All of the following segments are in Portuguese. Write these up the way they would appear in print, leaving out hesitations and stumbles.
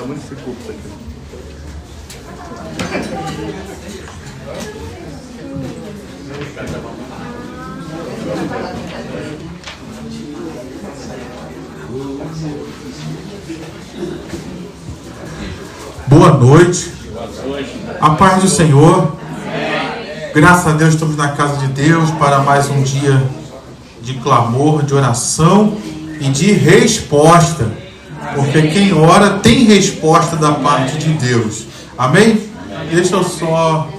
Tá muito seguro isso aqui. Boa noite. A paz do Senhor. Graças a Deus estamos na casa de Deus para mais um dia de clamor, de oração e de resposta. Porque quem ora tem resposta da parte de Deus. Amém? Deixa eu só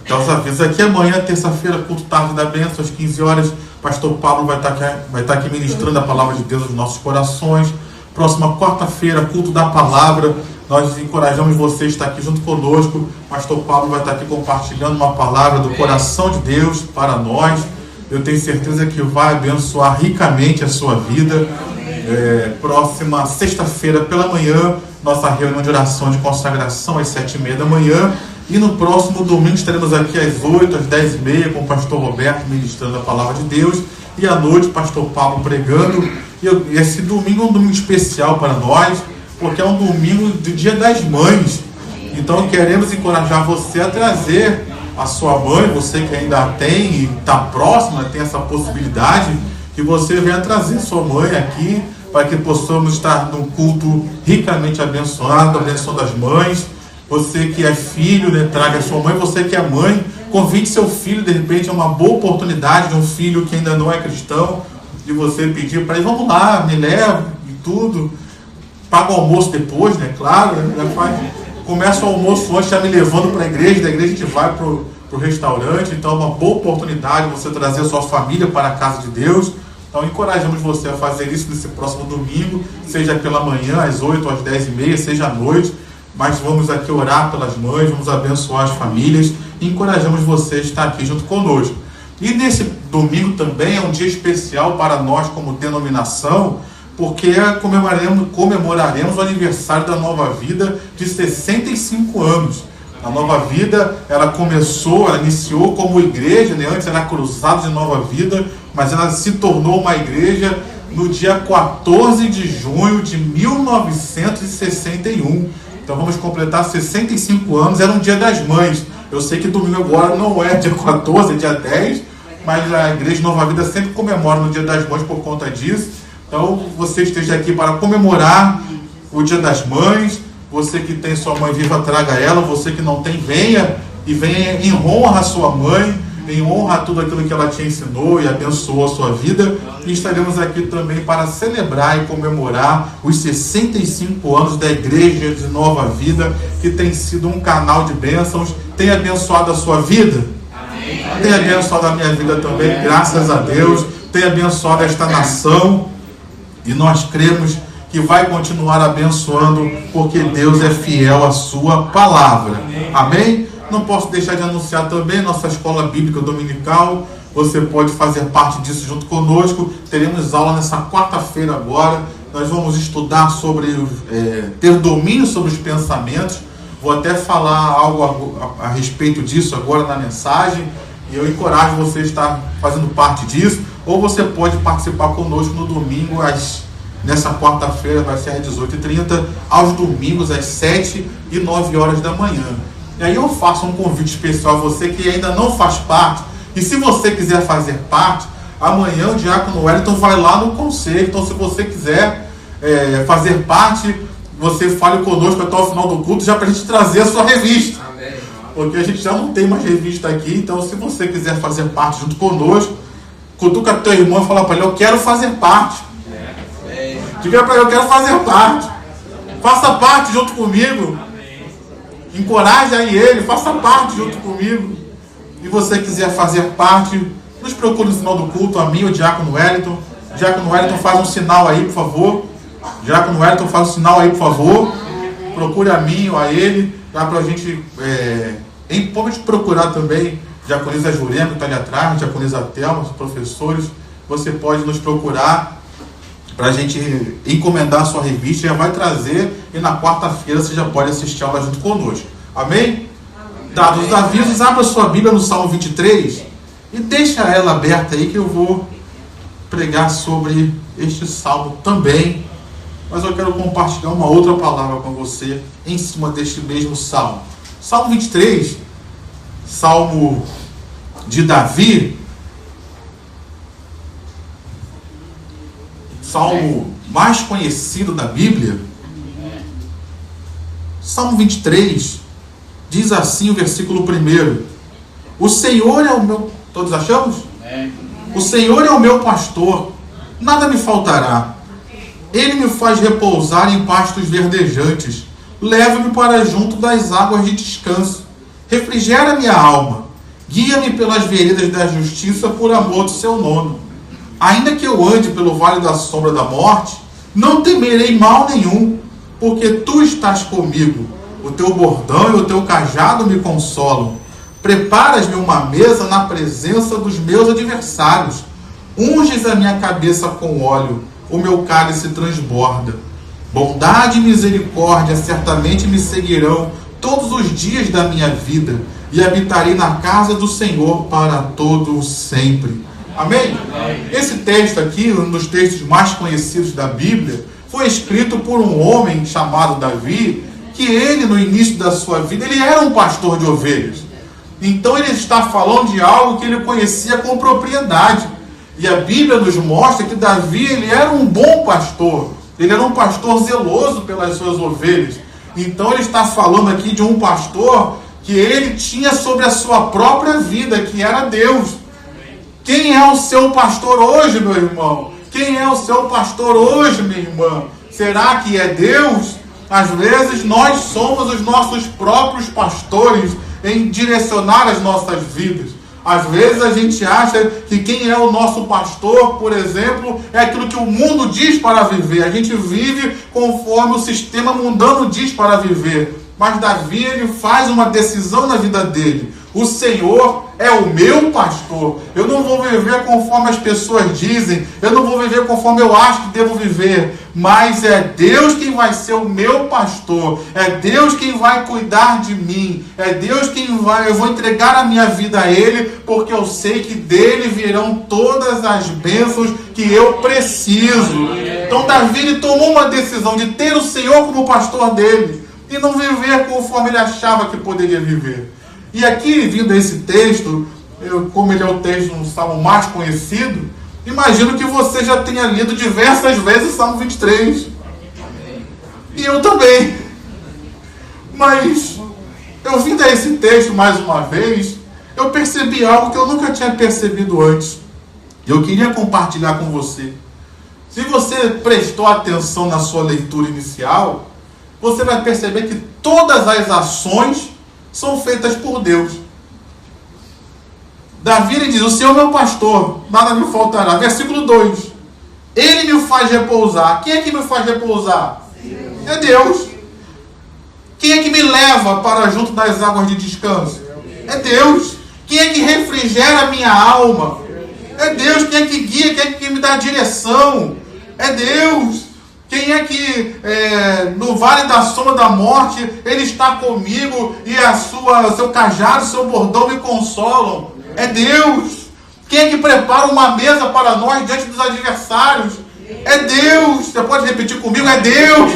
dar os avisos aqui. Amanhã, terça-feira, culto tarde da bênção, às 15 horas. Pastor Pablo vai estar aqui ministrando a palavra de Deus nos nossos corações. Próxima quarta-feira, culto da palavra. Nós encorajamos você a estar aqui junto conosco. Pastor Pablo vai estar aqui compartilhando uma palavra do coração de Deus para nós. Eu tenho certeza que vai abençoar ricamente a sua vida. Próxima sexta-feira pela manhã, nossa reunião de oração de consagração às 7h30 da manhã. E no próximo domingo estaremos aqui às 8h, às 10h30 com o pastor Roberto ministrando a palavra de Deus. E à noite, pastor Pablo pregando. E esse domingo é um domingo especial para nós, porque é um domingo do Dia das Mães. Então queremos encorajar você a trazer a sua mãe, você que ainda tem e está próxima, tem essa possibilidade, que você venha trazer sua mãe aqui, para que possamos estar num culto ricamente abençoado, abençoando as mães. Você que é filho, né, traga a sua mãe. Você que é mãe, convide seu filho. De repente é uma boa oportunidade de um filho que ainda não é cristão, de você pedir para ele: vamos lá, me leva e tudo. Paga o almoço depois, né? Claro, né? Começa o almoço antes, já me levando para a igreja. Da igreja a gente vai para o restaurante. Então é uma boa oportunidade você trazer a sua família para a casa de Deus. Então encorajamos você a fazer isso nesse próximo domingo, seja pela manhã, às 8h, às 10h30, seja à noite. Mas vamos aqui orar pelas mães, vamos abençoar as famílias e encorajamos você a estar aqui junto conosco. E nesse domingo também é um dia especial para nós como denominação, porque comemoraremos o aniversário da Nova Vida de 65 anos. A Nova Vida, ela iniciou como igreja, né? Antes era Cruzado de Nova Vida, mas ela se tornou uma igreja no dia 14 de junho de 1961. Então vamos completar 65 anos, era um Dia das Mães. Eu sei que domingo agora não é dia 14, é dia 10, mas a Igreja Nova Vida sempre comemora no Dia das Mães por conta disso. Então você esteja aqui para comemorar o Dia das Mães. Você que tem sua mãe viva, traga ela. Você que não tem, venha em honra a sua mãe, em honra a tudo aquilo que ela te ensinou e abençoou a sua vida. E estaremos aqui também para celebrar e comemorar os 65 anos da Igreja de Nova Vida, que tem sido um canal de bênçãos. Tem abençoado a sua vida? Amém. Tem abençoado a minha vida também, graças a Deus. Tem abençoado esta nação. E nós cremos que vai continuar abençoando, porque Deus é fiel à sua palavra. Amém? Não posso deixar de anunciar também nossa escola bíblica dominical. Você pode fazer parte disso junto conosco. Teremos aula nessa quarta-feira agora. Nós vamos estudar sobre ter domínio sobre os pensamentos. Vou até falar algo a respeito disso agora na mensagem. E eu encorajo você a estar fazendo parte disso. Ou você pode participar conosco no domingo, nessa quarta-feira, vai ser às 18h30, aos domingos às 7h e 9h da manhã. E aí eu faço um convite especial a você que ainda não faz parte. E se você quiser fazer parte, amanhã o Diácono Wellington vai lá no conselho. Então se você quiser fazer parte, você fale conosco até o final do culto, já para a gente trazer a sua revista. Amém. Porque a gente já não tem mais revista aqui. Então se você quiser fazer parte junto conosco, cutuca teu irmão e fala para ele: eu quero fazer parte. Diga para ele: eu quero fazer parte. Faça parte junto comigo. Encoraje aí ele, faça parte junto comigo. E você quiser fazer parte, nos procure no final do culto, a mim, o Diácono Wellington. Diácono Wellington, faz um sinal aí, por favor. Diácono Wellington, faz um sinal aí, por favor. Procure a mim ou a ele. Dá para a gente pode procurar também Diaconisa Jurema, que está ali atrás, Diaconisa Thelma, os professores. Você pode nos procurar para a gente encomendar a sua revista. Já vai trazer, e na quarta-feira você já pode assistir a aula junto conosco. Amém? Dados os avisos, abra sua Bíblia no Salmo 23 e deixa ela aberta aí, que eu vou pregar sobre este salmo também mas eu quero compartilhar uma outra palavra com você em cima deste mesmo salmo. Salmo 23, salmo de Davi, salmo mais conhecido da Bíblia. Salmo 23 diz assim o versículo 1: o Senhor é o meu... Todos achamos? O Senhor é o meu pastor, nada me faltará. Ele me faz repousar em pastos verdejantes, leva-me para junto das águas de descanso, refrigera minha alma, guia-me pelas veredas da justiça por amor do seu nome. Ainda que eu ande pelo vale da sombra da morte, não temerei mal nenhum, porque tu estás comigo. O teu bordão e o teu cajado me consolam. Preparas-me uma mesa na presença dos meus adversários. Unges a minha cabeça com óleo, o meu cálice transborda. Bondade e misericórdia certamente me seguirão todos os dias da minha vida, e habitarei na casa do Senhor para todo sempre. Amém? Esse texto aqui, um dos textos mais conhecidos da Bíblia, foi escrito por um homem chamado Davi, que ele, no início da sua vida, ele era um pastor de ovelhas. Então ele está falando de algo que ele conhecia com propriedade. E a Bíblia nos mostra que Davi, ele era um bom pastor. Ele era um pastor zeloso pelas suas ovelhas. Então ele está falando aqui de um pastor que ele tinha sobre a sua própria vida, que era Deus. Quem é o seu pastor hoje, meu irmão? Quem é o seu pastor hoje, minha irmã? Será que é Deus? Às vezes nós somos os nossos próprios pastores em direcionar as nossas vidas. Às vezes a gente acha que quem é o nosso pastor, por exemplo, é aquilo que o mundo diz para viver. A gente vive conforme o sistema mundano diz para viver. Mas Davi, ele faz uma decisão na vida dele. O Senhor é o meu pastor. Eu não vou viver conforme as pessoas dizem. Eu não vou viver conforme eu acho que devo viver. Mas é Deus quem vai ser o meu pastor. É Deus quem vai cuidar de mim. É Deus quem vai... Eu vou entregar a minha vida a Ele, porque eu sei que dele virão todas as bênçãos que eu preciso. Então Davi, ele tomou uma decisão de ter o Senhor como pastor dele e não viver conforme ele achava que poderia viver. E aqui, vindo a esse texto, como ele é o texto, um salmo mais conhecido, imagino que você já tenha lido diversas vezes o Salmo 23. E eu também. Mas, eu vindo a esse texto mais uma vez, eu percebi algo que eu nunca tinha percebido antes. E eu queria compartilhar com você. Se você prestou atenção na sua leitura inicial, você vai perceber que todas as ações são feitas por Deus. Davi, ele diz: o Senhor é meu pastor, nada me faltará. Versículo 2: Ele me faz repousar. Quem é que me faz repousar? É Deus. Quem é que me leva para junto das águas de descanso? É Deus. Quem é que refrigera a minha alma? É Deus. Quem é que guia? Quem é que me dá direção? É Deus. Quem é que no vale da sombra da morte Ele está comigo e seu cajado, seu bordão me consolam? É Deus. Quem é que prepara uma mesa para nós diante dos adversários? É Deus. Você pode repetir comigo? É Deus.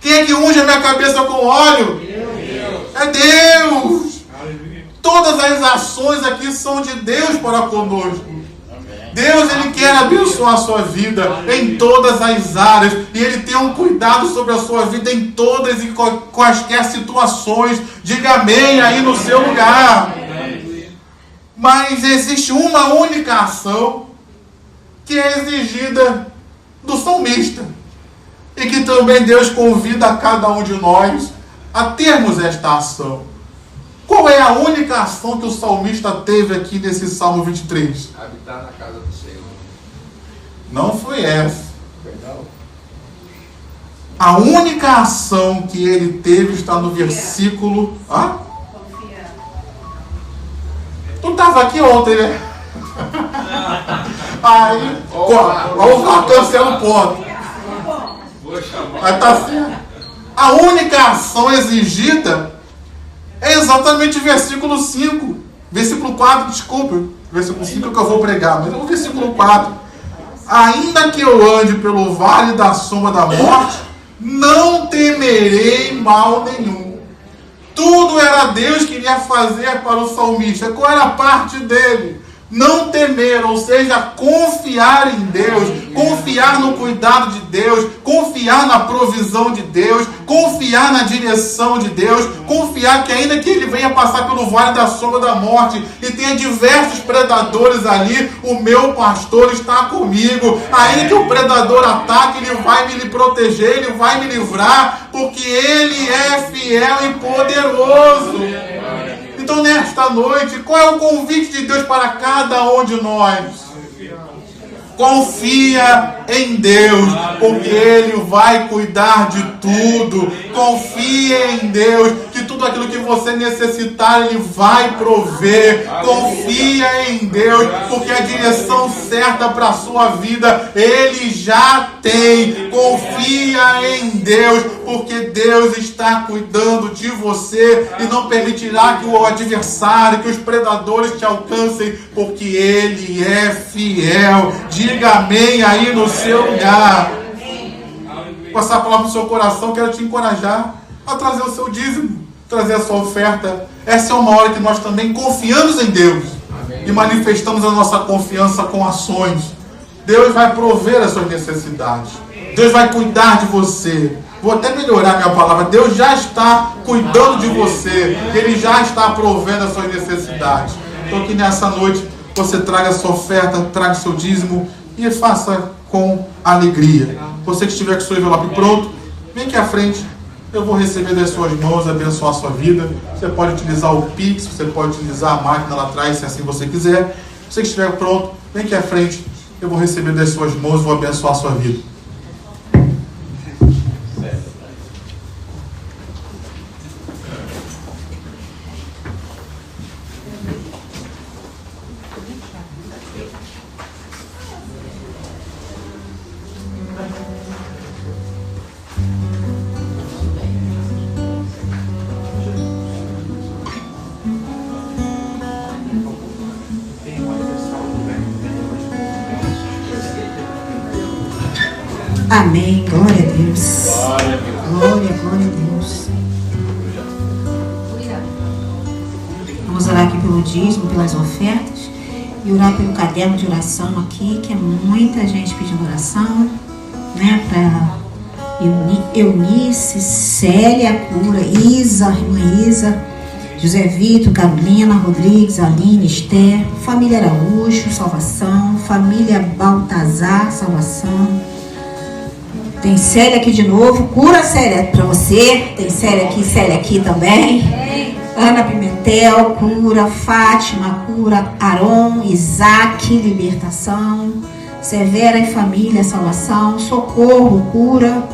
Quem é que unge a minha cabeça com óleo? É Deus. Todas as ações aqui são de Deus para conosco. Deus, Ele quer abençoar a sua vida em todas as áreas. E Ele tem um cuidado sobre a sua vida em todas e quaisquer situações. Diga amém aí no seu lugar. Mas existe uma única ação que é exigida do salmista. E que também Deus convida a cada um de nós a termos esta ação. Qual é a única ação que o salmista teve aqui nesse Salmo 23? Habitar na casa do Senhor. Não foi essa. A única ação que ele teve está no versículo... Hã? Tu estava aqui ontem, né? Aí, ó, cancela o ponto. Mas tá certo. A única ação exigida é exatamente o versículo 5. Versículo 4, desculpa. Versículo 5 é que eu vou pregar, mas é o versículo 4. ainda que eu ande pelo vale da sombra da morte, não temerei mal nenhum. Tudo era Deus que iria fazer para o salmista. Qual era a parte dele? Não temer, ou seja, confiar em Deus, confiar no cuidado de Deus, confiar na provisão de Deus, confiar na direção de Deus, confiar que ainda que ele venha passar pelo vale da sombra da morte e tenha diversos predadores ali, o meu pastor está comigo. Ainda que o predador ataque, ele vai me proteger, ele vai me livrar, porque ele é fiel e poderoso. Então, nesta noite, qual é o convite de Deus para cada um de nós? Confia em Deus, porque Ele vai cuidar de tudo. Confia em Deus, que tudo aquilo que você necessitar, Ele vai prover. Confia em Deus, porque a direção certa para a sua vida, Ele já tem. Confia em Deus, porque Deus está cuidando de você e não permitirá que o adversário, que os predadores te alcancem, porque Ele é fiel. Diga amém aí no seu lugar. Com essa palavra no seu coração, quero te encorajar a trazer o seu dízimo, trazer a sua oferta. Essa é uma hora que nós também confiamos em Deus e manifestamos a nossa confiança com ações. Deus vai prover as suas necessidades. Deus vai cuidar de você. Vou até melhorar minha palavra. Deus já está cuidando de você. Ele já está provendo as suas necessidades. Então que nessa noite você traga a sua oferta, traga o seu dízimo e faça com alegria. Você que estiver com o seu envelope pronto, vem aqui à frente. Eu vou receber das suas mãos, abençoar a sua vida. Você pode utilizar o Pix, você pode utilizar a máquina lá atrás, se assim você quiser. Você que estiver pronto, vem aqui à frente. Eu vou receber das suas mãos e vou abençoar a sua vida. Amém, glória a Deus. Glória a Deus. Vamos orar aqui pelo dízimo, pelas ofertas e orar pelo caderno de oração aqui, que é muita gente pedindo oração, né? Para Eunice, Célia, Cura, Isa, irmã Isa, José Vitor, Carolina, Rodrigues, Aline, Esther, família Araújo, salvação, família Baltazar, salvação. Tem Célia aqui de novo. Cura, Célia, para você. Tem Célia aqui também. Ana Pimentel, cura. Fátima, cura. Aron, Isaac, libertação. Severa e família, salvação. Socorro, cura.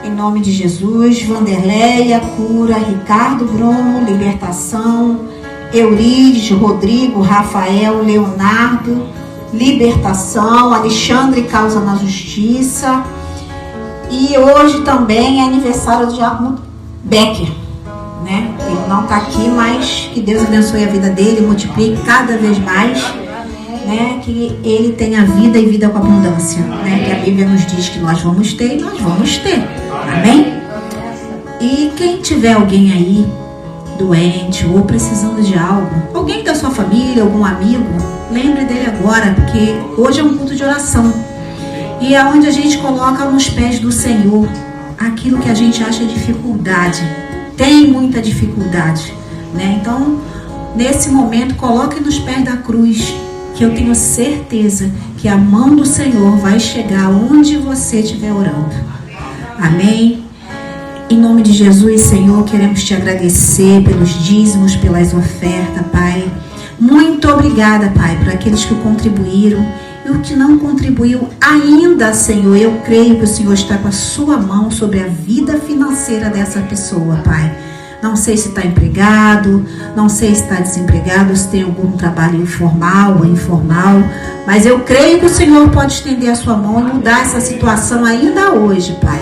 Em nome de Jesus. Vanderleia, cura. Ricardo Bruno, libertação. Eurides, Rodrigo, Rafael, Leonardo, libertação. Alexandre, causa na justiça. E hoje também é aniversário do Diácono Becker, né? Ele não está aqui, mas que Deus abençoe a vida dele, multiplique cada vez mais, né? Que ele tenha vida e vida com abundância, né? Que a Bíblia nos diz que nós vamos ter e nós vamos ter, amém? E quem tiver alguém aí doente ou precisando de algo, alguém da sua família, algum amigo, lembre dele agora, porque hoje é um culto de oração. E é onde a gente coloca nos pés do Senhor aquilo que a gente acha dificuldade. Tem muita dificuldade, né? Então, nesse momento, coloque nos pés da cruz, que eu tenho certeza que a mão do Senhor vai chegar onde você estiver orando. Amém? Em nome de Jesus, Senhor, queremos te agradecer pelos dízimos, pelas ofertas, Pai. Muito obrigada, Pai, por aqueles que contribuíram. E o que não contribuiu ainda, Senhor, eu creio que o Senhor está com a sua mão sobre a vida financeira dessa pessoa, Pai. Não sei se está empregado, não sei se está desempregado, se tem algum trabalho informal ou informal, mas eu creio que o Senhor pode estender a sua mão e mudar essa situação ainda hoje, Pai.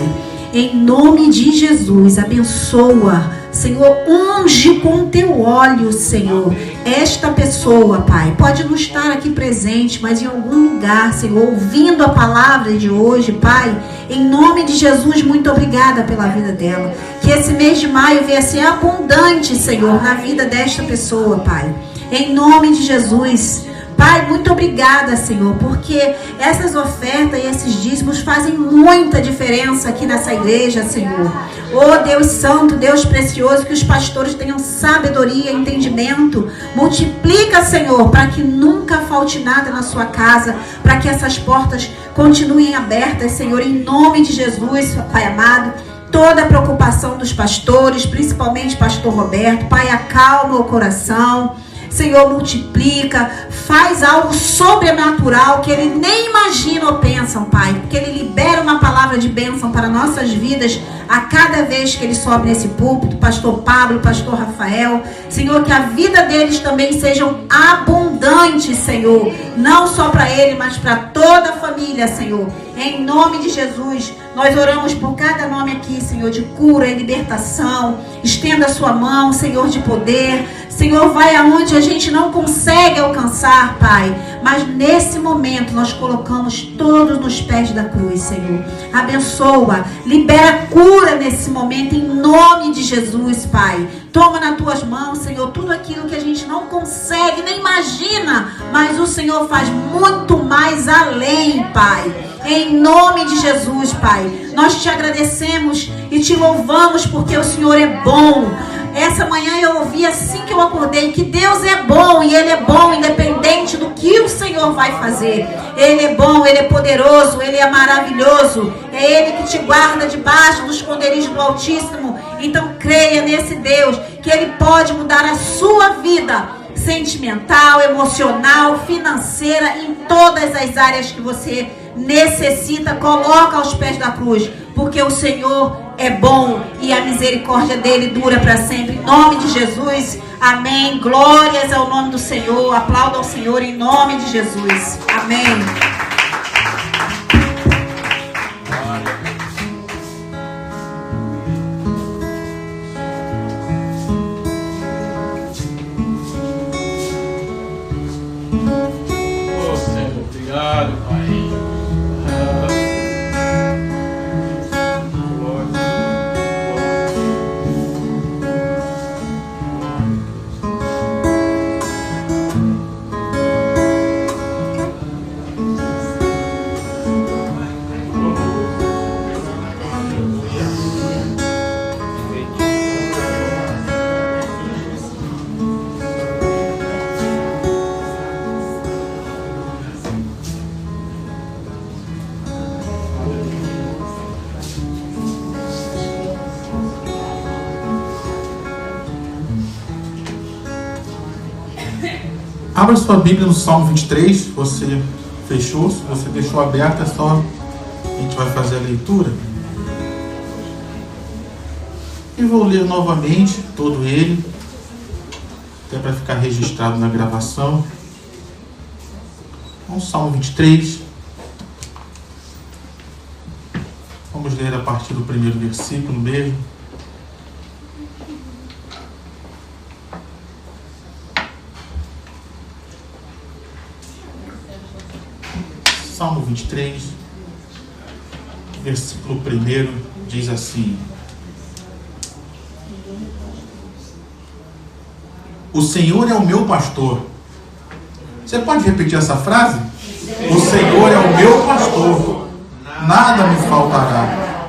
Em nome de Jesus, abençoa, Senhor, unge com teu óleo, Senhor, esta pessoa, Pai. Pode não estar aqui presente, mas em algum lugar, Senhor, ouvindo a palavra de hoje, Pai. Em nome de Jesus, muito obrigada pela vida dela. Que esse mês de maio venha ser abundante, Senhor, na vida desta pessoa, Pai. Em nome de Jesus. Pai, muito obrigada, Senhor, porque essas ofertas e esses dízimos fazem muita diferença aqui nessa igreja, Senhor. Oh, Deus santo, Deus precioso, que os pastores tenham sabedoria, entendimento. Multiplica, Senhor, para que nunca falte nada na sua casa, para que essas portas continuem abertas, Senhor, em nome de Jesus, Pai amado. Toda a preocupação dos pastores, principalmente pastor Roberto, Pai, acalma o coração. Senhor, multiplica, faz algo sobrenatural que ele nem imagina ou pensa, Pai, porque ele libera uma palavra de bênção para nossas vidas a cada vez que ele sobe nesse púlpito. Pastor Pablo, pastor Rafael, Senhor, que a vida deles também sejam abundantes, Senhor, não só para ele, mas para toda a família, Senhor. Em nome de Jesus, nós oramos por cada nome aqui, Senhor, de cura e libertação. Estenda a sua mão, Senhor, de poder. Senhor, vai aonde a gente não consegue alcançar, Pai. Mas nesse momento nós colocamos todos nos pés da cruz, Senhor. Abençoa, libera cura nesse momento, em nome de Jesus, Pai. Toma nas tuas mãos, Senhor, tudo aquilo que a gente não consegue, nem imagina. Mas o Senhor faz muito mais além, Pai. Em nome de Jesus, Pai. Nós te agradecemos e te louvamos porque o Senhor é bom. Essa manhã eu ouvi assim que eu acordei que Deus é bom e Ele é bom independente do que o Senhor vai fazer. Ele é bom, Ele é poderoso, Ele é maravilhoso. É Ele que te guarda debaixo do esconderijo do Altíssimo. Então creia nesse Deus que Ele pode mudar a sua vida sentimental, emocional, financeira, em todas as áreas que você necessita. Coloca aos pés da cruz, porque o Senhor é bom e a misericórdia dele dura para sempre. Em nome de Jesus, amém. Glórias ao nome do Senhor. Aplauda ao Senhor em nome de Jesus, amém. Oh, Senhor, obrigado, Pai. Abra sua Bíblia no Salmo 23, você fechou, se você deixou aberto, é só a gente vai fazer a leitura. E vou ler novamente todo ele, até para ficar registrado na gravação. Então, Salmo 23. Vamos ler a partir do primeiro versículo mesmo. Salmo 23, versículo 1, diz assim: O Senhor é o meu pastor. Você pode repetir essa frase? O Senhor é o meu pastor, nada me faltará.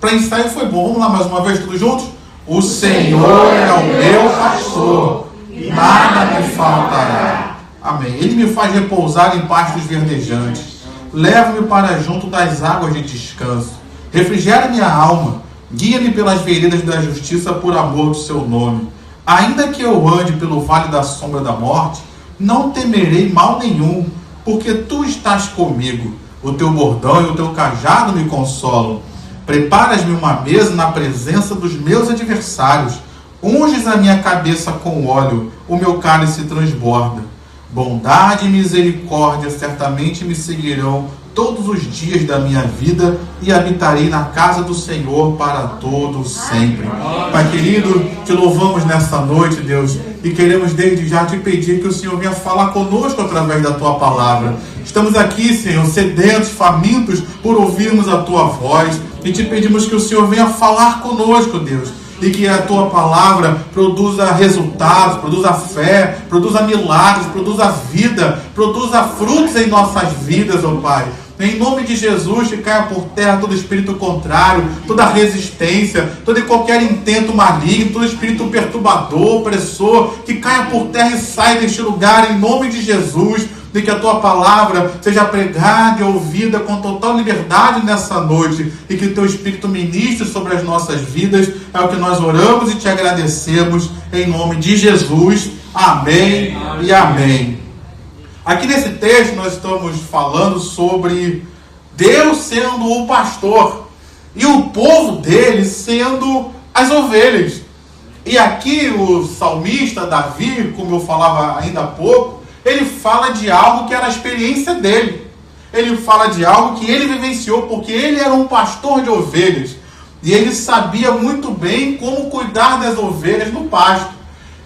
Para ensaio foi bom. Vamos lá mais uma vez, todos juntos? O Senhor é o meu pastor, nada me faltará. Amém. Ele me faz repousar em pastos verdejantes. Leva-me para junto das águas de descanso. Refrigera minha alma. Guia-me pelas veredas da justiça por amor do seu nome. Ainda que eu ande pelo vale da sombra da morte, não temerei mal nenhum, porque tu estás comigo. O teu bordão e o teu cajado me consolam. Preparas-me uma mesa na presença dos meus adversários. Unges a minha cabeça com óleo, o meu cálice transborda. Bondade e misericórdia certamente me seguirão todos os dias da minha vida e habitarei na casa do Senhor para todo sempre. Pai querido, te louvamos nessa noite, Deus, e queremos desde já te pedir que o Senhor venha falar conosco através da tua palavra. Estamos aqui, Senhor, sedentos, famintos por ouvirmos a tua voz, e te pedimos que o Senhor venha falar conosco, Deus, e que a tua palavra produza resultados, produza fé, produza milagres, produza vida, produza frutos em nossas vidas, ó Pai. Em nome de Jesus, que caia por terra todo espírito contrário, toda resistência, todo e qualquer intento maligno, todo espírito perturbador, opressor, que caia por terra e saia deste lugar, em nome de Jesus. De que a tua palavra seja pregada e ouvida com total liberdade nessa noite, e que o teu Espírito ministre sobre as nossas vidas. É o que nós oramos e te agradecemos em nome de Jesus. Amém e amém. Aqui nesse texto nós estamos falando sobre Deus sendo o pastor e o povo dele sendo as ovelhas. E aqui o salmista Davi, como eu falava ainda há pouco, ele fala de algo que era a experiência dele. Ele fala de algo que ele vivenciou, porque ele era um pastor de ovelhas. E ele sabia muito bem como cuidar das ovelhas no pasto.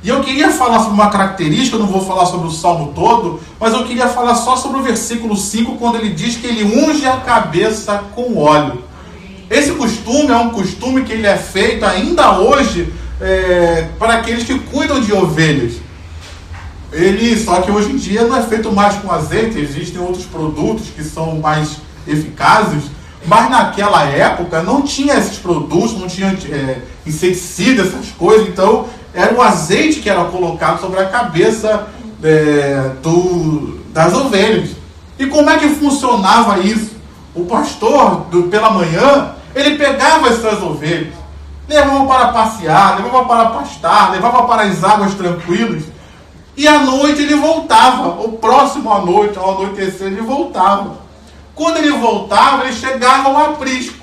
E eu queria falar sobre uma característica, eu não vou falar sobre o salmo todo, mas eu queria falar só sobre o versículo 5, quando ele diz que ele unge a cabeça com óleo. Esse costume é um costume que ele é feito ainda hoje para aqueles que cuidam de ovelhas. Só que hoje em dia não é feito mais com azeite, existem outros produtos que são mais eficazes, mas naquela época não tinha esses produtos, não tinha inseticida, essas coisas, então era o azeite que era colocado sobre a cabeça das ovelhas. E como é que funcionava isso? O pastor, pela manhã, ele pegava as suas ovelhas, levava para passear, levava para pastar, levava para as águas tranquilas, e à noite ele voltava, ou próximo à noite, ao anoitecer, ele voltava. Quando ele voltava, ele chegava ao aprisco.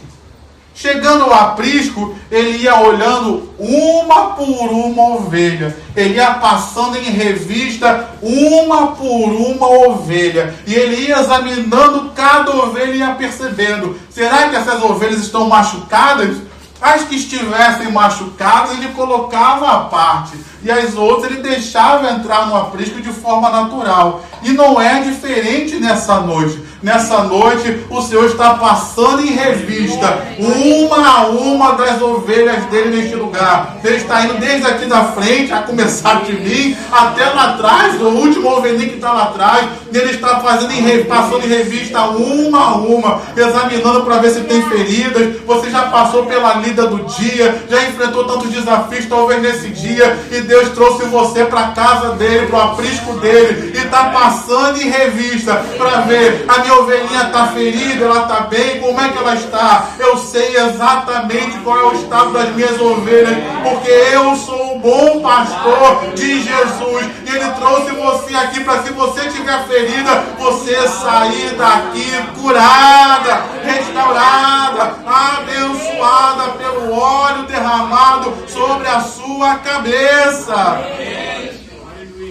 Chegando ao aprisco, ele ia olhando uma por uma ovelha. Ele ia passando em revista uma por uma ovelha. E ele ia examinando cada ovelha e ia percebendo: será que essas ovelhas estão machucadas? As que estivessem machucadas, ele colocava à parte. E as outras ele deixava entrar no aprisco de forma natural. E não é diferente nessa noite. Nessa noite, o Senhor está passando em revista uma a uma das ovelhas dele neste lugar. Ele está indo desde aqui da frente, a começar de mim, até lá atrás, o último ovelhinho que está lá atrás. E ele está passando em revista uma a uma, examinando para ver se tem feridas. Você já passou pela lida do dia, já enfrentou tantos desafios, talvez nesse dia, e Deus trouxe você para a casa dele, para o aprisco dele, e está passando em revista para ver: a minha ovelhinha está ferida, ela está bem, como é que ela está? Eu sei exatamente qual é o estado das minhas ovelhas, porque eu sou o bom pastor de Jesus, e ele trouxe você aqui para, se você tiver ferida, você sair daqui curada, restaurada, abençoada pelo óleo derramado sobre a sua cabeça.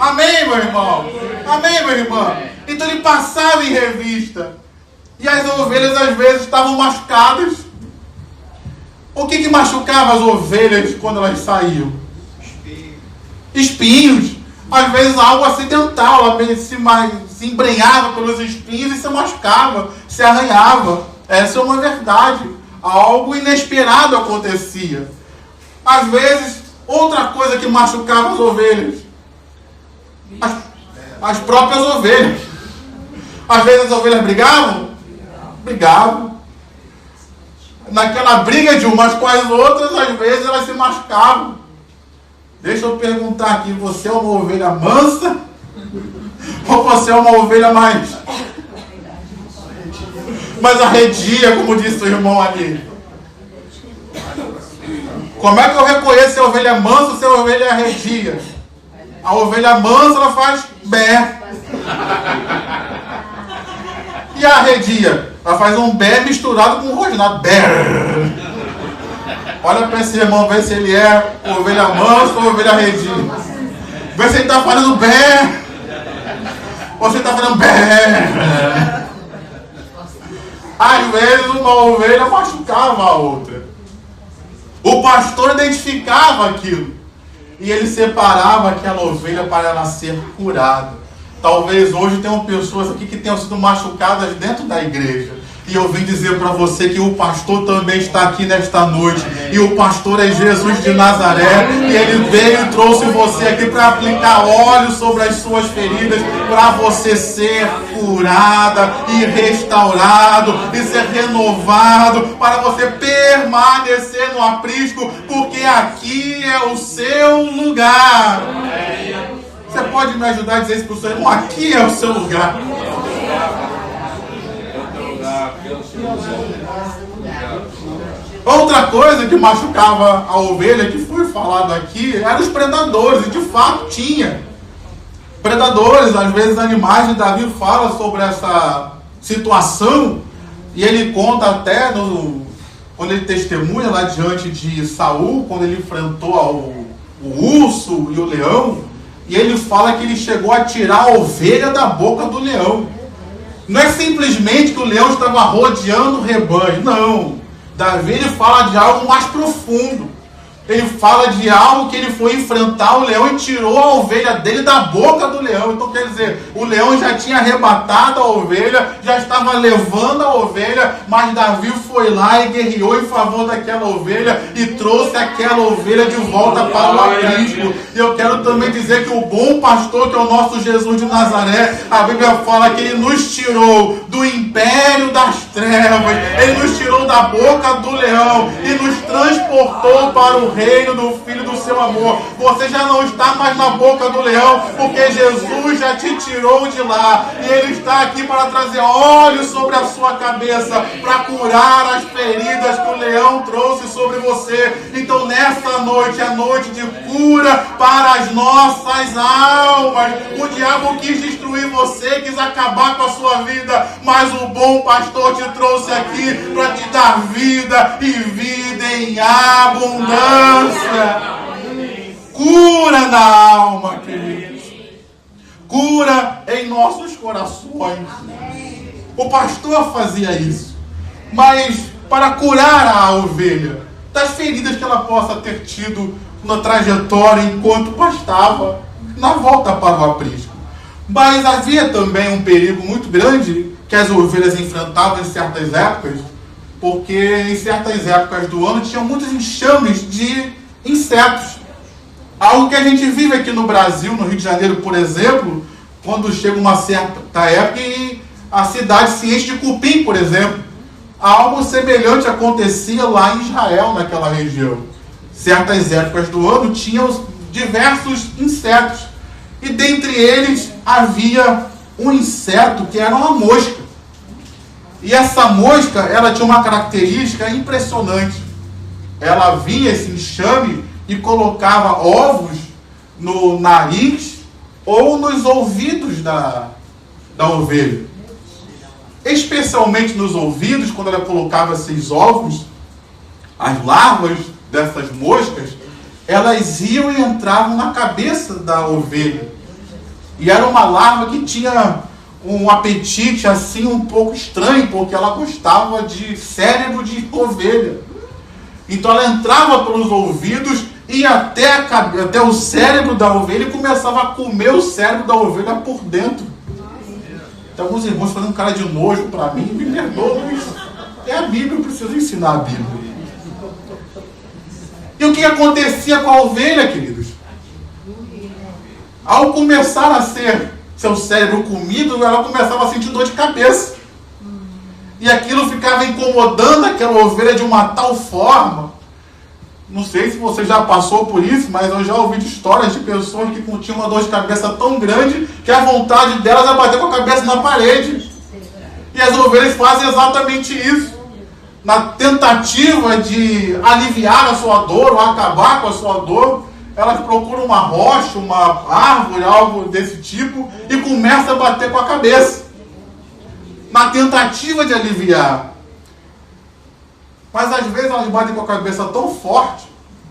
Amém, meu irmão? Amém, meu irmão? Então ele passava em revista. E as ovelhas às vezes estavam machucadas. O que machucava as ovelhas quando elas saíam? Espinhos. Às vezes algo acidental. Ela se embrenhava pelos espinhos e se machucava, se arranhava. Essa é uma verdade. Algo inesperado acontecia. Às vezes, outra coisa que machucava as ovelhas: as próprias ovelhas. Às vezes as ovelhas brigavam. Naquela briga de umas com as outras, às vezes elas se machucavam. Deixa eu perguntar aqui: você é uma ovelha mansa? Ou você é uma ovelha mais arredia, como disse o irmão ali? Como é que eu reconheço se a ovelha é mansa ou se a ovelha é arredia? A ovelha mansa, ela faz bé. E a arredia? Ela faz um bé misturado com um rosnado. Bé. Olha para esse irmão, vê se ele é ovelha mansa ou ovelha arredia. Vê se ele está fazendo bé ou se ele está fazendo bé. Às vezes uma ovelha machucava a outra. O pastor identificava aquilo. E ele separava aquela ovelha para ela ser curada. Talvez hoje tenham pessoas aqui que tenham sido machucadas dentro da igreja. E eu vim dizer para você que o pastor também está aqui nesta noite. E o pastor é Jesus de Nazaré. E ele veio e trouxe você aqui para aplicar óleo sobre as suas feridas. Para você ser curada e restaurado. E ser renovado. Para você permanecer no aprisco. Porque aqui é o seu lugar. Você pode me ajudar a dizer isso para o seu irmão? Aqui é o seu lugar. Outra coisa que machucava a ovelha, que foi falado aqui, eram os predadores. E de fato tinha predadores, às vezes animais. E Davi fala sobre essa situação. E ele conta até quando ele testemunha lá diante de Saul, quando ele enfrentou o urso e o leão. E ele fala que ele chegou a tirar a ovelha da boca do leão. Não é simplesmente que o leão estava rodeando o rebanho. Não. Davi ele fala de algo mais profundo. Ele fala de algo que ele foi enfrentar o leão e tirou a ovelha dele da boca do leão. Então quer dizer, o leão já tinha arrebatado a ovelha, já estava levando a ovelha, mas Davi foi lá e guerreou em favor daquela ovelha e trouxe aquela ovelha de volta para o aprisco. E eu quero também dizer que o bom pastor, que é o nosso Jesus de Nazaré, a Bíblia fala que ele nos tirou do império das trevas, ele nos tirou da boca do leão e nos transportou para o reino do Filho do seu amor. Você já não está mais na boca do leão, porque Jesus já te tirou de lá. E Ele está aqui para trazer óleo sobre a sua cabeça, para curar as feridas que o leão trouxe sobre você. Então nessa noite é noite de cura para as nossas almas. O diabo quis destruir você, quis acabar com a sua vida, mas o bom pastor te trouxe aqui para te dar vida e vida em abundância. Cura na alma, queridos. Cura em nossos corações. O pastor fazia isso, mas para curar a ovelha das feridas que ela possa ter tido na trajetória enquanto pastava na volta para o aprisco. Mas havia também um perigo muito grande que as ovelhas enfrentavam em certas épocas, porque em certas épocas do ano tinham muitos enxames de insetos. Algo que a gente vive aqui no Brasil, no Rio de Janeiro, por exemplo, quando chega uma certa época e a cidade se enche de cupim, por exemplo. Algo semelhante acontecia lá em Israel, naquela região. Certas épocas do ano tinham diversos insetos. E dentre eles havia um inseto que era uma mosca. E essa mosca, ela tinha uma característica impressionante. Ela vinha esse enxame e colocava ovos no nariz ou nos ouvidos da ovelha. Especialmente nos ouvidos, quando ela colocava esses ovos, as larvas dessas moscas, elas iam e entravam na cabeça da ovelha. E era uma larva que tinha um apetite assim um pouco estranho, porque ela gostava de cérebro de ovelha. Então ela entrava pelos ouvidos, ia até o cérebro da ovelha e começava a comer o cérebro da ovelha por dentro. Tem alguns irmãos fazendo cara de nojo para mim, me perdoam, mas é a Bíblia, eu preciso ensinar a Bíblia. E o que acontecia com a ovelha, queridos? Ao começar a ser seu cérebro comido, ela começava a sentir dor de cabeça. E aquilo ficava incomodando aquela ovelha de uma tal forma. Não sei se você já passou por isso, mas eu já ouvi de histórias de pessoas que tinham uma dor de cabeça tão grande que a vontade delas é bater com a cabeça na parede. E as ovelhas fazem exatamente isso. Na tentativa de aliviar a sua dor ou acabar com a sua dor, elas procuram uma rocha, uma árvore, algo desse tipo, e começam a bater com a cabeça, na tentativa de aliviar. Mas às vezes elas batem com a cabeça tão forte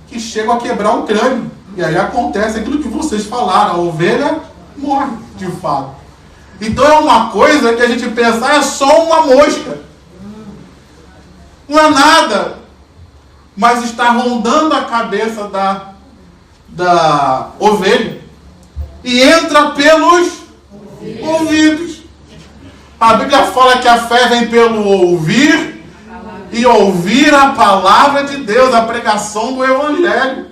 que chegam a quebrar o crânio. E aí acontece aquilo que vocês falaram, a ovelha morre, de fato. Então é uma coisa que a gente pensa, é só uma mosca. Não é nada. Mas está rondando a cabeça da ovelha. E entra pelos ouvidos. A Bíblia fala que a fé vem pelo ouvir e ouvir a palavra de Deus, a pregação do Evangelho.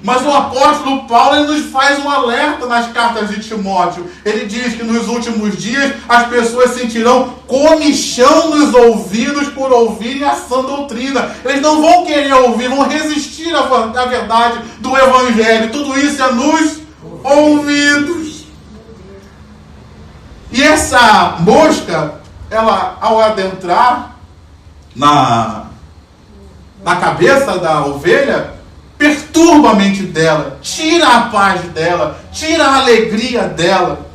Mas o apóstolo Paulo ele nos faz um alerta nas cartas de Timóteo. Ele diz que nos últimos dias as pessoas sentirão comichão nos ouvidos por ouvirem a sã doutrina. Eles não vão querer ouvir, vão resistir à verdade do Evangelho. Tudo isso é nos ouvidos. E essa mosca, ela ao adentrar na cabeça da ovelha, perturba a mente dela, tira a paz dela, tira a alegria dela.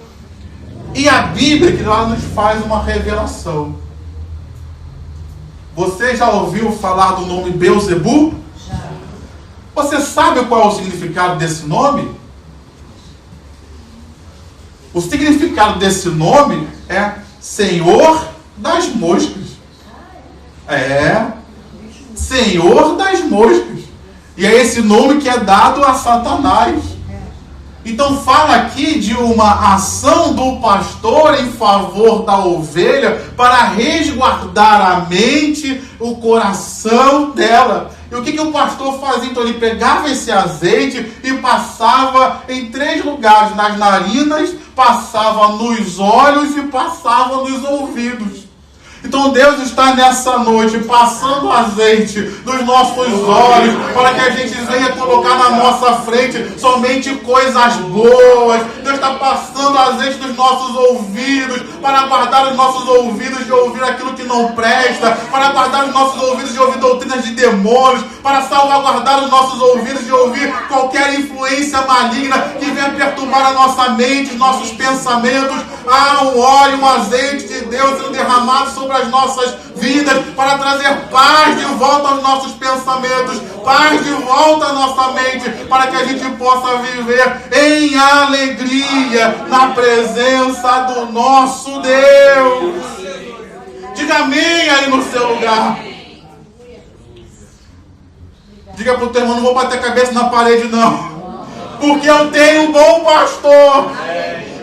E a Bíblia que lá nos faz uma revelação. Você já ouviu falar do nome Beelzebu? Já. Você sabe qual é o significado desse nome? O significado desse nome é Senhor das Moscas. Senhor das Moscas. E é esse nome que é dado a Satanás. Então fala aqui de uma ação do pastor em favor da ovelha para resguardar a mente, o coração dela. E o que o pastor fazia? Então ele pegava esse azeite e passava em 3 lugares, nas narinas, passava nos olhos e passava nos ouvidos. Então Deus está nessa noite passando azeite nos nossos olhos para que a gente venha colocar na nossa frente somente coisas boas. Deus está passando azeite nos nossos ouvidos para guardar os nossos ouvidos de ouvir aquilo que não presta, para guardar os nossos ouvidos de ouvir doutrinas de demônios, para salvaguardar os nossos ouvidos de ouvir qualquer influência maligna que venha perturbar a nossa mente, os nossos pensamentos. Há um óleo, um azeite de Deus sendo derramado sobre as nossas vidas para trazer paz de volta aos nossos pensamentos, paz de volta à nossa mente, para que a gente possa viver em alegria na presença do nosso Deus. Diga amém aí no seu lugar. Diga para o teu irmão, não vou bater a cabeça na parede não, porque eu tenho um bom pastor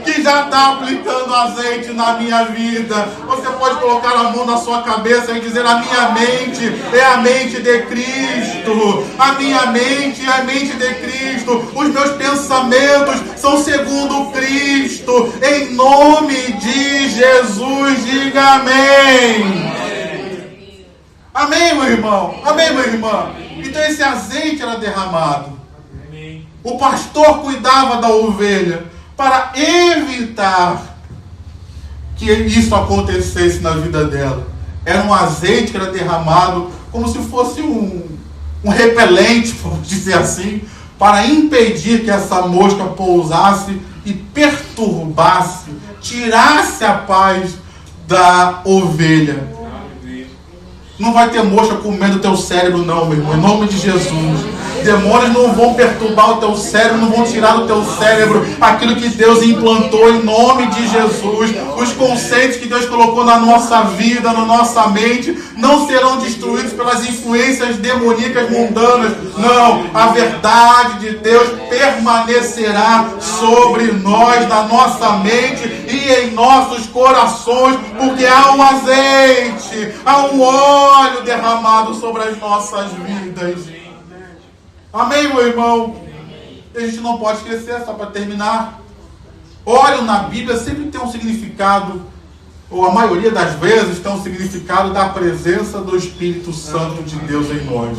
que já está aplicando azeite na minha vida. Você pode colocar a mão na sua cabeça e dizer: a minha mente é a mente de Cristo. A minha mente é a mente de Cristo. Os meus pensamentos são segundo Cristo. Em nome de Jesus, diga amém. Amém, meu irmão. Amém, minha irmã. Então esse azeite era derramado. O pastor cuidava da ovelha para evitar que isso acontecesse na vida dela. Era um azeite que era derramado como se fosse um repelente, vamos dizer assim, para impedir que essa mosca pousasse e perturbasse, tirasse a paz da ovelha. Não vai ter mosca comendo o teu cérebro não, meu irmão, em nome de Jesus. Demônios não vão perturbar o teu cérebro, não vão tirar do teu cérebro aquilo que Deus implantou em nome de Jesus. Os conceitos que Deus colocou na nossa vida, na nossa mente, não serão destruídos pelas influências demoníacas mundanas. Não, a verdade de Deus permanecerá sobre nós, na nossa mente e em nossos corações, porque há um azeite, há um óleo derramado sobre as nossas vidas. Amém, meu irmão? A gente não pode esquecer, só para terminar. Óleo na Bíblia sempre tem um significado, ou a maioria das vezes tem um significado da presença do Espírito Santo de Deus em nós.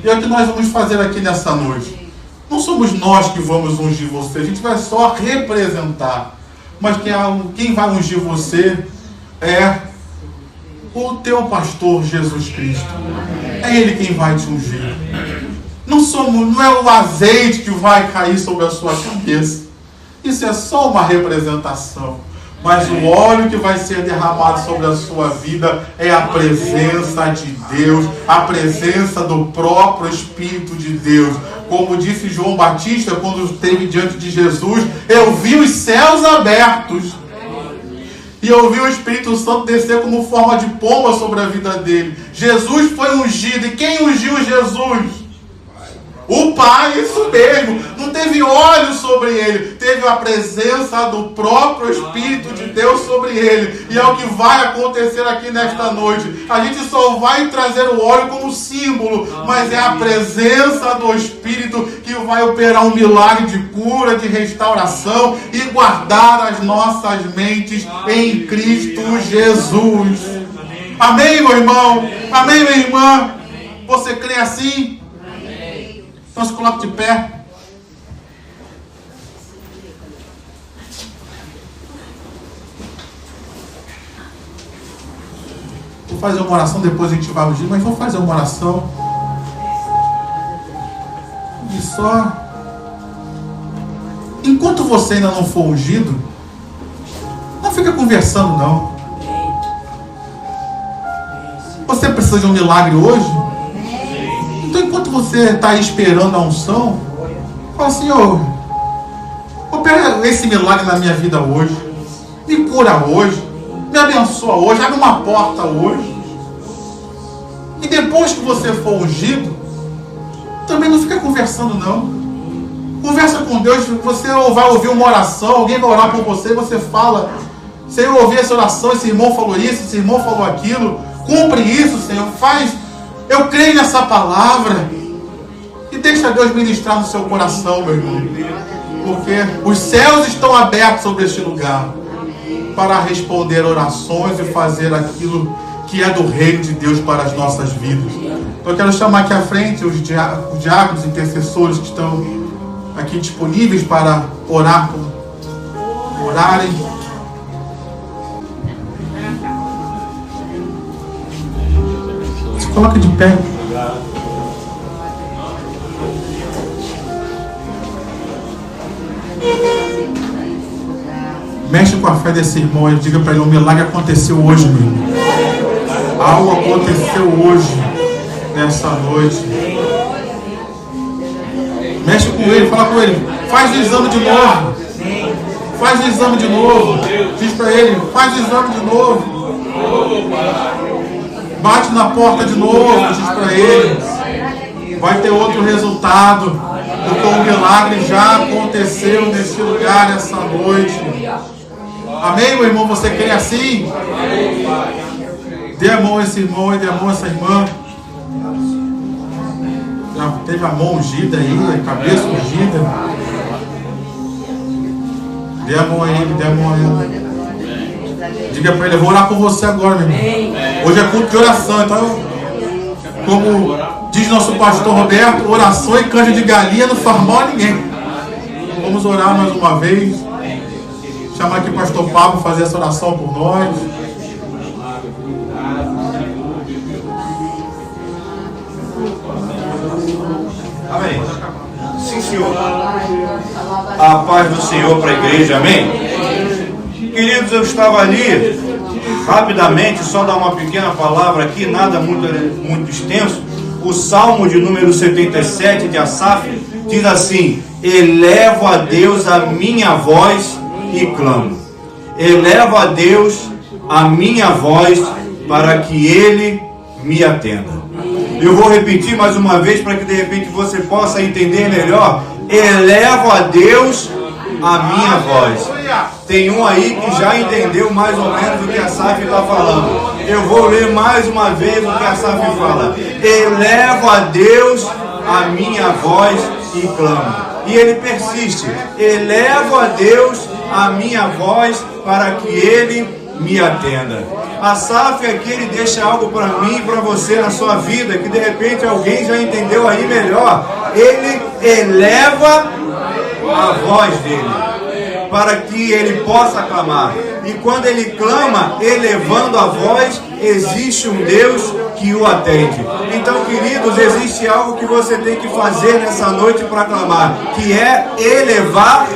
E é o que nós vamos fazer aqui nessa noite. Não somos nós que vamos ungir você, a gente vai só representar. Mas quem vai ungir você é o teu pastor Jesus Cristo. É Ele quem vai te ungir. Não é o azeite que vai cair sobre a sua cabeça. Isso é só uma representação. Mas o óleo que vai ser derramado sobre a sua vida é a presença de Deus, a presença do próprio Espírito de Deus. Como disse João Batista quando esteve diante de Jesus: eu vi os céus abertos E eu vi o Espírito Santo descer como forma de pomba sobre a vida dele. Jesus foi ungido. E quem ungiu Jesus? O Pai, isso mesmo. Não teve óleo sobre ele. Teve a presença do próprio Espírito de Deus sobre ele. E é o que vai acontecer aqui nesta noite. A gente só vai trazer o óleo como símbolo. Mas é a presença do Espírito que vai operar um milagre de cura, de restauração. E guardar as nossas mentes em Cristo Jesus. Amém, meu irmão? Amém, minha irmã? Você crê assim? Então se coloque de pé. Vou fazer uma oração, depois a gente vai ungir, mas vou fazer uma oração. E só... Enquanto você ainda não for ungido, não fica conversando não. Você precisa de um milagre hoje? Então, enquanto você está esperando a unção, fala assim: opera esse milagre na minha vida hoje, me cura hoje, me abençoa hoje, abre uma porta hoje. E depois que você for ungido, também não fica conversando não. Conversa com Deus. Você vai ouvir uma oração, alguém vai orar por você, você fala: Senhor, eu ouvi essa oração, esse irmão falou isso, esse irmão falou aquilo, cumpre isso, Senhor, faz. Eu creio nessa palavra. E deixa Deus ministrar no seu coração, meu irmão. Porque os céus estão abertos sobre este lugar para responder orações e fazer aquilo que é do reino de Deus para as nossas vidas. Então eu quero chamar aqui à frente os diáconos, intercessores que estão aqui disponíveis para orarem. Coloca de pé. Mexe com a fé desse irmão e diga para ele: o milagre aconteceu hoje, meu irmão. Algo aconteceu hoje, nessa noite. Mexe com ele, fala com ele: faz o exame de novo. Faz o exame de novo. Diz para ele: faz o exame de novo. Bate na porta de novo, diz para ele. Vai ter outro resultado, porque o milagre já aconteceu nesse lugar essa noite. Amém, meu irmão? Você crê assim? Dê a mão a esse irmão e dê a mão a essa irmã. Já teve a mão ungida aí, a cabeça ungida. Dê a mão a ele, dê a mão a ela. Diga para ele: eu vou orar por você agora, meu irmão. Hoje é culto de oração, então, como diz nosso pastor Roberto, oração e canja de galinha não faz mal a ninguém. Vamos orar mais uma vez. Chamar aqui o pastor Pablo fazer essa oração por nós. Amém. Sim, Senhor. A paz do Senhor para a igreja, amém? Queridos, eu estava ali, rapidamente, só dar uma pequena palavra aqui, nada muito extenso. O Salmo de número 77 de Asaf diz assim: elevo a Deus a minha voz e clamo. Elevo a Deus a minha voz para que Ele me atenda. Eu vou repetir mais uma vez para que de repente você possa entender melhor. Elevo a Deus a minha voz. Tem um aí que já entendeu mais ou menos o que a Asaf está falando. Eu vou ler mais uma vez o que a Asaf fala. Elevo a Deus a minha voz e clamo. E ele persiste: elevo a Deus a minha voz para que Ele me atenda. Asaf aqui, ele deixa algo para mim e para você na sua vida, que de repente alguém já entendeu aí melhor. Ele eleva a voz dele para que ele possa clamar. E quando ele clama, elevando a voz, existe um Deus que o atende. Então, queridos, existe algo que você tem que fazer nessa noite para clamar, que é elevar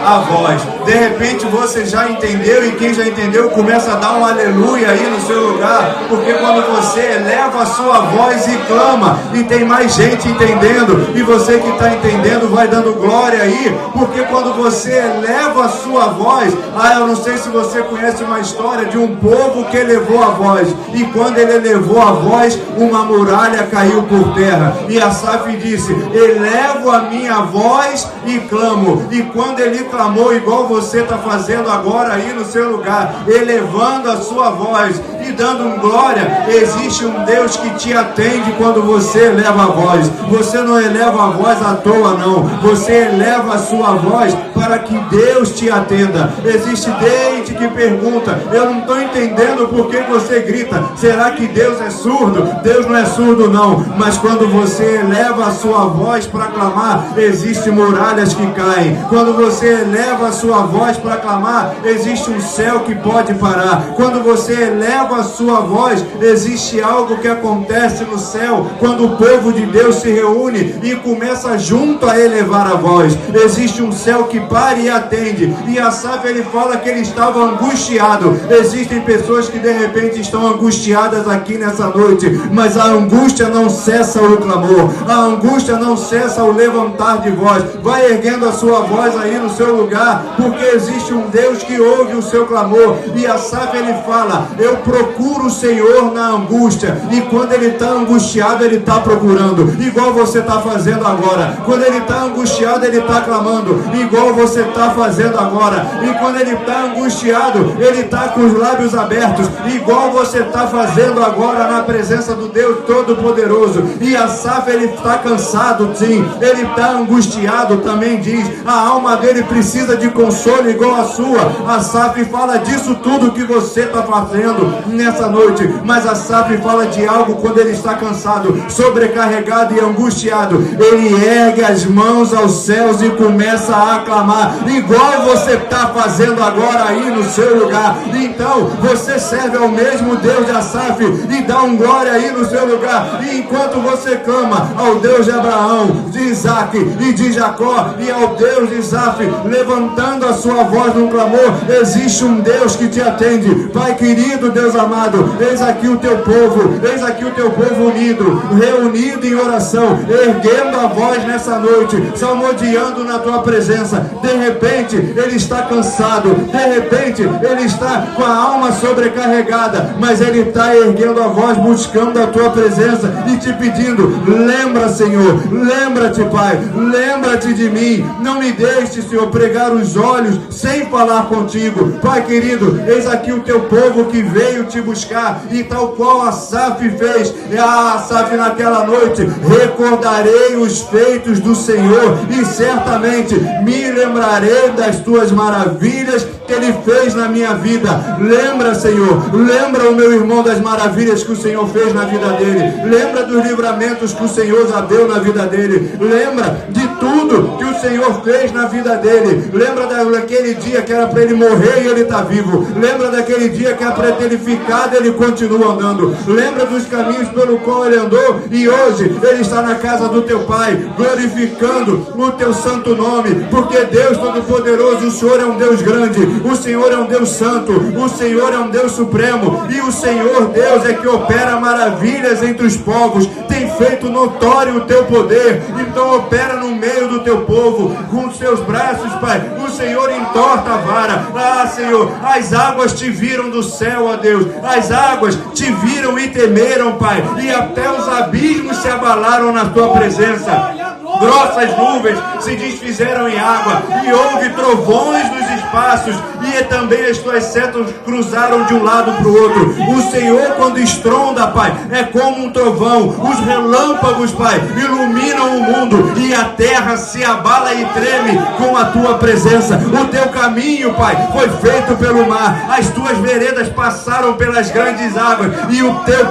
a voz. De repente você já entendeu, e quem já entendeu começa a dar um aleluia aí no seu lugar, porque quando você eleva a sua voz e clama, e tem mais gente entendendo, e você que está entendendo, vai dando glória aí, porque quando você eleva a sua voz, eu não sei se você conhece uma história de um povo que elevou a voz, e quando ele elevou a voz, uma muralha caiu por terra, e Asaf disse: elevo a minha voz e clamo. E quando ele clamou, igual você está fazendo agora aí no seu lugar, elevando a sua voz e dando glória, existe um Deus que te atende quando você eleva a voz. Você não eleva a voz à toa, não. Você eleva a sua voz para que Deus te atenda. Existe gente que pergunta: eu não estou entendendo por que você grita. Será que Deus é surdo? Deus não é surdo, não. Mas quando você eleva a sua voz para clamar, existem muralhas que caem. Quando você eleva a sua voz para clamar, existe um céu que pode parar. Quando você eleva a sua voz, existe algo que acontece no céu. Quando o povo de Deus se reúne e começa junto a elevar a voz, existe um céu que para e atende. E Asaf, ele fala que ele estava angustiado. Existem pessoas que de repente estão angustiadas aqui nessa noite, mas a angústia não cessa o clamor, a angústia não cessa o levantar de voz. Vai erguendo a sua voz aí no seu lugar, porque existe um Deus que ouve o seu clamor. E Asaf, ele fala: eu procuro o Senhor na angústia. E quando ele está angustiado, ele está procurando, igual você está fazendo agora. Quando ele está angustiado, ele está clamando, igual você está fazendo agora. E quando ele está angustiado, ele está com os lábios abertos, igual você está fazendo agora na presença do Deus Todo-Poderoso. E Asaf, ele está cansado, sim, ele está angustiado, também diz. A alma dele precisa de consolo igual a sua. Asaf fala disso tudo que você está fazendo nessa noite, mas Asaf fala de algo quando ele está cansado, sobrecarregado e angustiado. Ele ergue as mãos aos céus e começa a aclamar, igual você está fazendo agora aí no seu lugar. Então você serve ao mesmo Deus de Asaf e dá um glória aí no seu lugar. E enquanto você clama ao Deus de Abraão, de Isaac e de Jacó, e ao Deus de Asaf, levantando a sua voz no clamor, existe um Deus que te atende. Pai querido, Deus amado, eis aqui o teu povo, eis aqui o teu povo unido, reunido em oração, erguendo a voz nessa noite, salmodiando na tua presença. De repente ele está cansado, de repente ele está com a alma sobrecarregada, mas ele está erguendo a voz, buscando a tua presença e te pedindo: lembra, Senhor, lembra-te, Pai, lembra-te de mim. Não me deixe, Senhor, pregar os olhos sem falar contigo. Pai querido, eis aqui o teu povo que veio te buscar, e tal qual Asaf fez, Asaf naquela noite: recordarei os feitos do Senhor e certamente me lembrarei das tuas maravilhas que ele fez na minha vida. Lembra, Senhor, lembra o meu irmão das maravilhas que o Senhor fez na vida dele. Lembra dos livramentos que o Senhor já deu na vida dele. Lembra de tudo que o Senhor fez na vida dele. Lembra daquele dia que era para ele morrer e ele está vivo. Lembra daquele dia que era para ele ficar e ele continua andando. Lembra dos caminhos pelo qual ele andou e hoje ele está na casa do teu Pai, glorificando o teu santo nome, porque Deus Todo-Poderoso, o Senhor é um Deus grande, o Senhor é um Deus santo, o Senhor é um Deus supremo, e o Senhor Deus é que opera maravilhas entre os povos, tem feito notório o teu poder. Então opera no meio do teu povo, com os seus braços, Pai. O Senhor entorta a vara. Senhor, as águas te viram do céu, ó Deus, as águas te viram e temeram, Pai, e até os abismos se abalaram na tua presença. Grossas nuvens se desfizeram em água, e houve trovões nos espaços, e também as tuas setas cruzaram de um lado para o outro. O Senhor, quando estronda, Pai, é como um trovão. Os relâmpagos, Pai, iluminam o mundo, e a terra se abala e treme com a tua presença. O teu caminho, Pai, foi feito pelo mar, as tuas veredas passaram pelas grandes águas, e o teu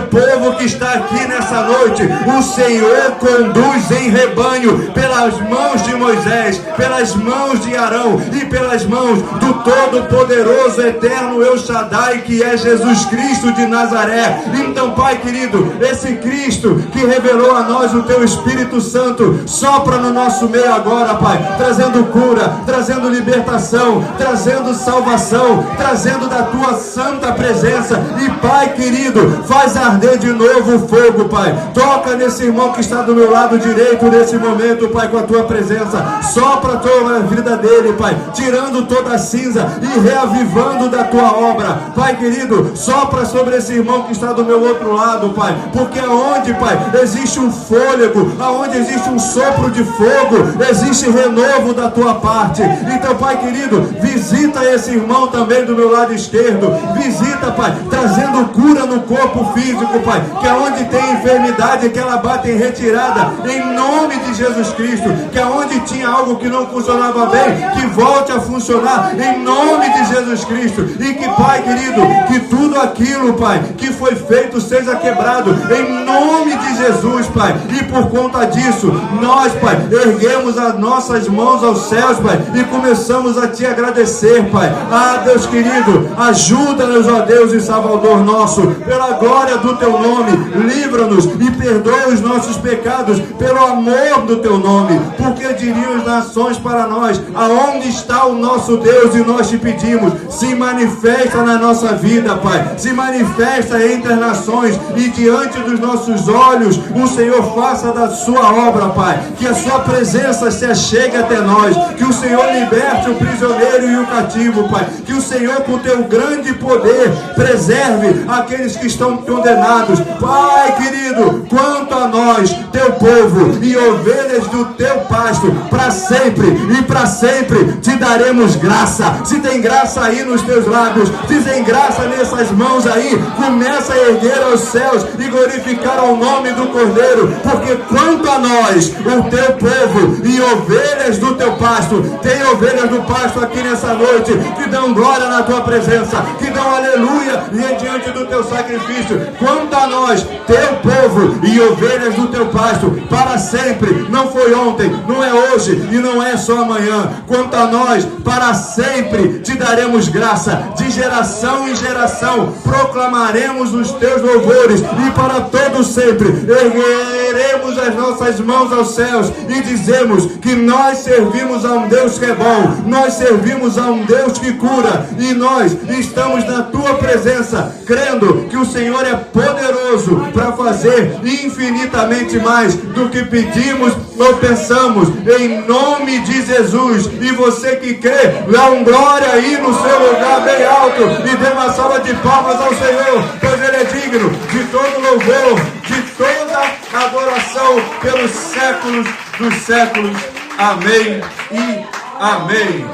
povo que está aqui nessa noite, o Senhor conduz em rebanho pelas mãos de Moisés, pelas mãos de Arão, mão e pelas mãos do Todo-Poderoso, Eterno El Shaddai, que é Jesus Cristo de Nazaré. Então, Pai querido, esse Cristo que revelou a nós o Teu Espírito Santo, sopra no nosso meio agora, Pai, trazendo cura, trazendo libertação, trazendo salvação, trazendo da Tua santa presença. E, Pai querido, faz arder de novo o fogo, Pai. Toca nesse irmão que está do meu lado direito nesse momento, Pai, com a Tua presença. Sopra toda a vida dele, Pai, tirando toda a cinza e reavivando da Tua obra. Pai querido, sopra sobre esse irmão que está do meu outro lado, Pai, porque aonde, Pai, existe um fôlego, aonde existe um sopro de fogo, existe renovo da Tua parte. Então, Pai querido, visita esse irmão também do meu lado esquerdo. Visita, Pai, trazendo cura no corpo físico, Pai, que aonde tem enfermidade, que ela bate em retirada, em nome de Jesus Cristo. Que aonde tinha algo que não funcionava bem, que volte a funcionar, em nome de Jesus Cristo. E que, Pai querido, que tudo aquilo, Pai, que foi feito seja quebrado, em nome de Jesus, Pai. E por conta disso, nós, Pai, erguemos as nossas mãos aos céus, Pai, e começamos a Te agradecer, Pai. Ah, Deus querido, ajuda-nos, ó Deus e Salvador nosso, pela glória do Teu nome, livra-nos e perdoa os nossos pecados, pelo amor do Teu nome, porque diriam as nações para nós, aonde está o nosso Deus? E nós Te pedimos, se manifesta na nossa vida, Pai, se manifesta entre as nações, e diante dos nossos olhos, o Senhor faça da Sua obra, Pai, que a Sua presença se achegue até nós, que o Senhor liberte o prisioneiro e o cativo, Pai, que o Senhor, com Teu grande poder, preserve aqueles que estão condenados. Pai querido, quanto a nós, Teu povo e ovelhas do Teu pasto, para sempre e para sempre Te daremos graça. Se tem graça aí nos Teus lábios, se tem graça nessas mãos aí, começa a erguer aos céus e glorificar ao nome do Cordeiro, porque quanto a nós, o Teu povo e ovelhas do Teu pasto, tem ovelhas do pasto aqui nessa noite, que dão glória na Tua presença, que dão aleluia diante do Teu sacrifício. Quanto a nós, Teu povo e ovelhas do Teu pasto, para sempre, não foi ontem, não é hoje e não é só amanhã. Quanto a nós, para sempre Te daremos graça, de geração em geração proclamaremos os Teus louvores, e para todo sempre ergueremos as nossas mãos aos céus e dizemos que nós servimos a um Deus que é bom, nós servimos a um Deus que cura, e nós estamos na Tua presença, crendo que o Senhor é poderoso para fazer infinitamente mais do que pedimos ou pensamos, em nome de Jesus. E você que crê, dá um glória aí no seu lugar bem alto e dê uma salva de palmas ao Senhor, pois Ele é digno de todo louvor, de toda adoração pelos séculos dos séculos. Amém e amém.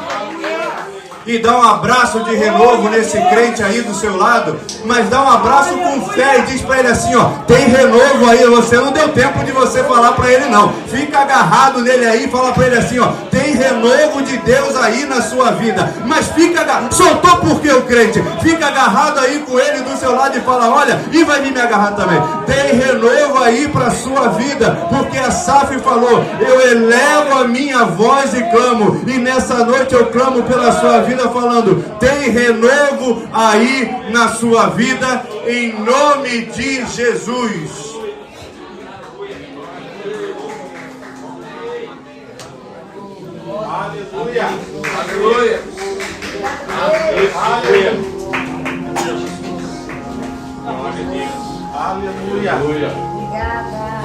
E dá um abraço de renovo nesse crente aí do seu lado, mas dá um abraço com fé e diz para ele assim, ó, tem renovo aí. Você não deu tempo de você falar para ele não, fica agarrado nele aí e fala para ele assim, ó, tem renovo de Deus aí na sua vida, mas fica agarrado, soltou porque o crente, fica agarrado aí com ele do seu lado e fala, olha, e vai vir me agarrar também, tem renovo aí para sua vida, porque a Saf falou, eu elevo a minha voz e clamo, e nessa noite eu clamo pela sua vida, falando, tem renovo aí na sua vida, em nome de Jesus. Aleluia! Aleluia! Aleluia! Glória a Deus! Aleluia! Aleluia!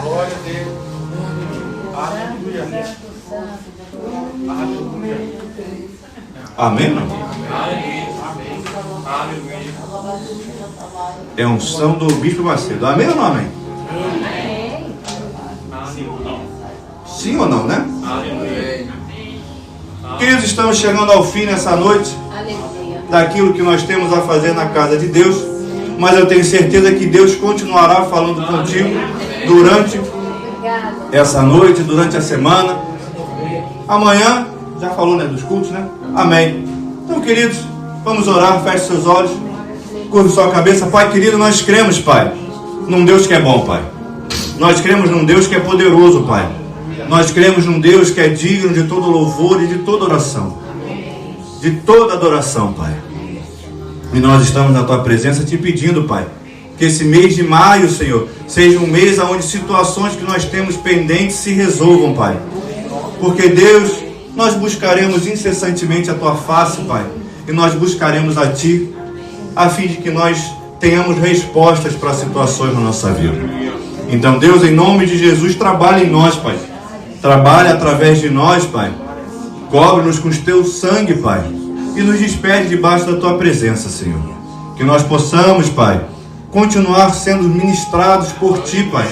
Glória a Deus! Aleluia! Aleluia! Amém, não? É unção do Bispo Macedo. Amém ou não amém? Sim ou não, né? Queridos, estamos chegando ao fim nessa noite daquilo que nós temos a fazer na casa de Deus, mas eu tenho certeza que Deus continuará falando contigo durante essa noite, durante a semana. Amanhã, já falou, né, dos cultos, né? Amém. Então, queridos, vamos orar, feche seus olhos, curva sua cabeça. Pai querido, nós cremos, Pai, num Deus que é bom, Pai. Nós cremos num Deus que é poderoso, Pai. Nós cremos num Deus que é digno de todo louvor e de toda oração. de toda adoração, Pai. E nós estamos na Tua presença te pedindo, Pai, que esse mês de maio, Senhor, seja um mês onde situações que nós temos pendentes se resolvam, Pai. Porque, Deus, nós buscaremos incessantemente a Tua face, Pai. E nós buscaremos a Ti, a fim de que nós tenhamos respostas para situações na nossa vida. Então, Deus, em nome de Jesus, trabalhe em nós, Pai. Trabalhe através de nós, Pai. Cobre-nos com o Teu sangue, Pai. E nos despede debaixo da Tua presença, Senhor. Que nós possamos, Pai, continuar sendo ministrados por Ti, Pai.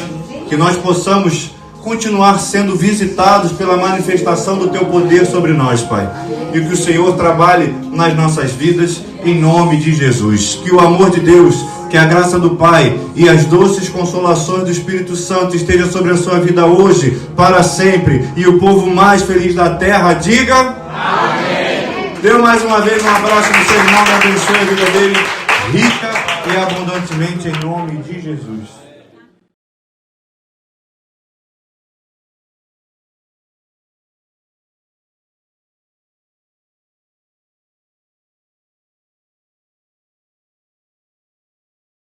Que nós possamos continuar sendo visitados pela manifestação do Teu poder sobre nós, Pai. E que o Senhor trabalhe nas nossas vidas, em nome de Jesus. Que o amor de Deus, que a graça do Pai e as doces consolações do Espírito Santo esteja sobre a sua vida hoje, para sempre. E o povo mais feliz da terra diga: amém. Dê mais uma vez um abraço no seu irmão, abençoe a vida dele rica e abundantemente em nome de Jesus.